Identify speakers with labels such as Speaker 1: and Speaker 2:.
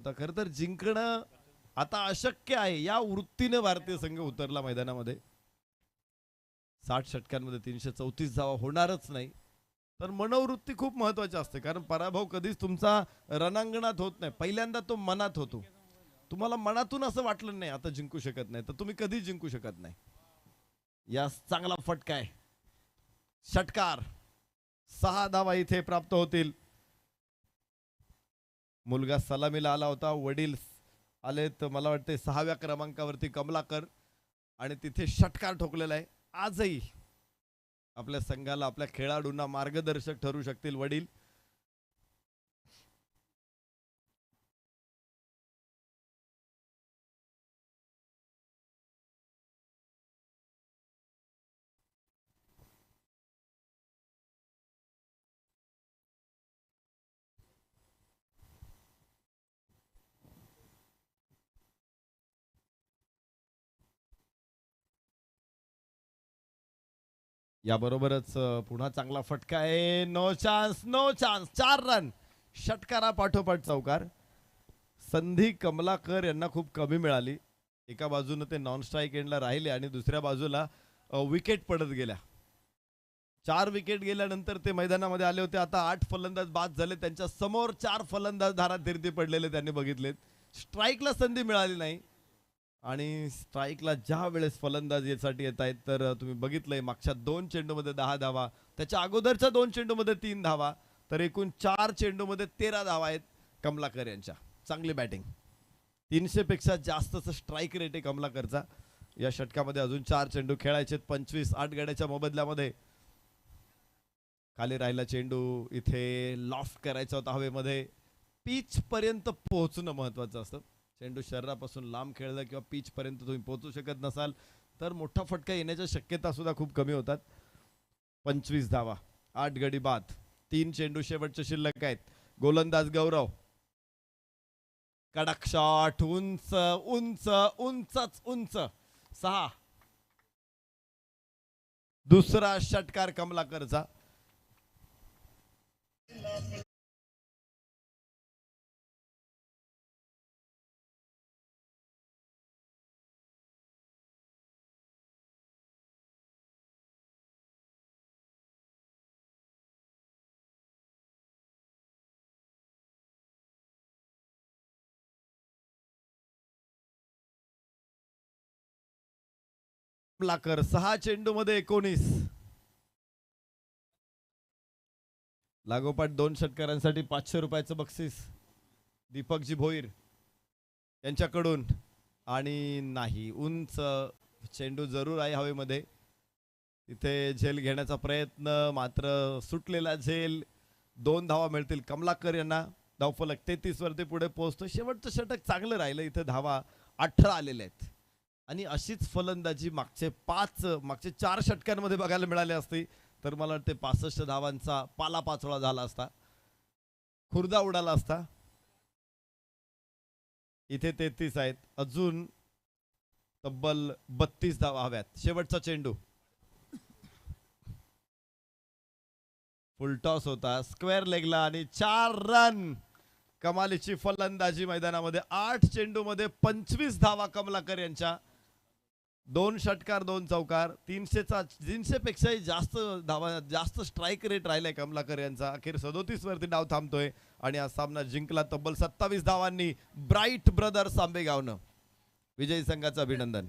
Speaker 1: तर खरं तर जिंकणं आता अशक्य आहे या वृत्तीने भारतीय संघ उतरला मैदानामध्ये. 60 षटकांमध्ये 334 धावा होणारच नाही. तर मनोवृत्ती खूप महत्वाची असते, कारण पराभव कधीच तुमचा रणांगणात होत नाही, पहिल्यांदा तो मनात होतो. तुम्हाला मनातून असं वाटलं नाही आता जिंकू शकत नाही, तर तुम्ही कधीच जिंकू शकत नाही. या चांगला फटका आहे, षटकार. 6 धावा इथे प्राप्त होतील. मुलगा सलामीला आला होता, वडील आले तर मला वाटते 6व्या क्रमांकावरती कमलाकर, आणि तिथे षटकार ठोकलेला आहे. आजही आपल्या संघाला, आपल्या खेळाडूंना मार्गदर्शक ठरू शकतील वडील. याबरोबरच पुन्हा चांगला फटका आहे. No chance, no chance. 4 run षटकारा पाठोपाठ चौकार. संधी कमलाकर यांना खूप कमी मिळाली. एका बाजूने ते नॉन स्ट्राईक एंडला राहिले आणि दुसऱ्या बाजूला विकेट पडत गेल्या. 4 विकेट गेल्यानंतर ते मैदानामध्ये आले होते. आता 8 फलंदाज बाद झाले. त्यांच्या समोर 4 फलंदाज धारातीर्थी पडलेले त्यांनी बघितलेत. स्ट्राईकला संधी मिळाली नाही, आणि स्ट्राईकला ज्या वेळेस फलंदाजीसाठी येत आहेत, तर तुम्ही बघितलंय मागच्या 2 चेंडूमध्ये 10 धावा, त्याच्या अगोदरच्या 2 चेंडूमध्ये 3 धावा, तर एकूण 4 चेंडूमध्ये 13 धावा आहेत कमलाकर यांच्या. चांगली बॅटिंग. 300 पेक्षा जास्तच स्ट्राईक रेट आहे कमलाकरचा. या षटकामध्ये अजून 4 चेंडू खेळायचे. 25 8 गड्याच्या मोबदल्यामध्ये. खाली राहिला चेंडू, इथे लॉफ्ट करायचा होता हवेमध्ये. पिच पर्यंत पोहोचणं महत्वाचं असतं. चेंडू शरीरापासून लांब खेळला किंवा पिच पर्यंत तुम्ही पोहोचू शकत नसाल तर मोठा फटका येण्याच्या शक्यता सुद्धा खूप कमी होतात. 25 धावा, 8 गडी बाद, 3 चेंडू शेवटचे शिल्लक आहेत. गोलंदाज गौरव. कडक शॉट, उंच उंच उंचच उंच. 6. दुसरा षटकार कमलाकरचा. कमलाकर 6 चेंडू मध्ये 19. लागोपाठ 2 षटकारांसाठी 500 रुपयाचं बक्षीस दीपकजी भोईर यांच्याकडून. आणि नाही, उंच चेंडू जरूर आहे हवेमध्ये. इथे झेल घेण्याचा प्रयत्न, मात्र सुटलेला झेल. 2 धावा मिळतील कमलाकर यांना. धावफलक 33 वरती पुढे पोहोचतो. शेवटचं षटक चांगलं राहिलं. इथे धावा 18 आलेल्या आहेत, आणि अशीच फलंदाजी मागचे 4 षटकांमध्ये बघायला मिळाली असती तर मला वाटते 65 धावांचा पाला पाचोळा झाला असता, खुर्दा उडाला असता. इथे 33 आहेत, अजून तब्बल 32 धावा हव्यात. शेवटचा चेंडू फुलटॉस होता, स्क्वेअर लेगला, आणि 4 रन. कमालीची फलंदाजी मैदानामध्ये. 8 चेंडू मध्ये 25 धावा कमलाकर यांच्या. 2 षटकार 2 चौकार. 300 पेक्षाही जास्त धावा, जास्त स्ट्राईक रेट राहिलाय कमलाकर यांचा. अखेर 37 वरती डाव थांबतोय, आणि हा सामना जिंकला तब्बल 27 धावांनी ब्राईट ब्रदर्स आंबेगावनं. विजयी संघाचं अभिनंदन.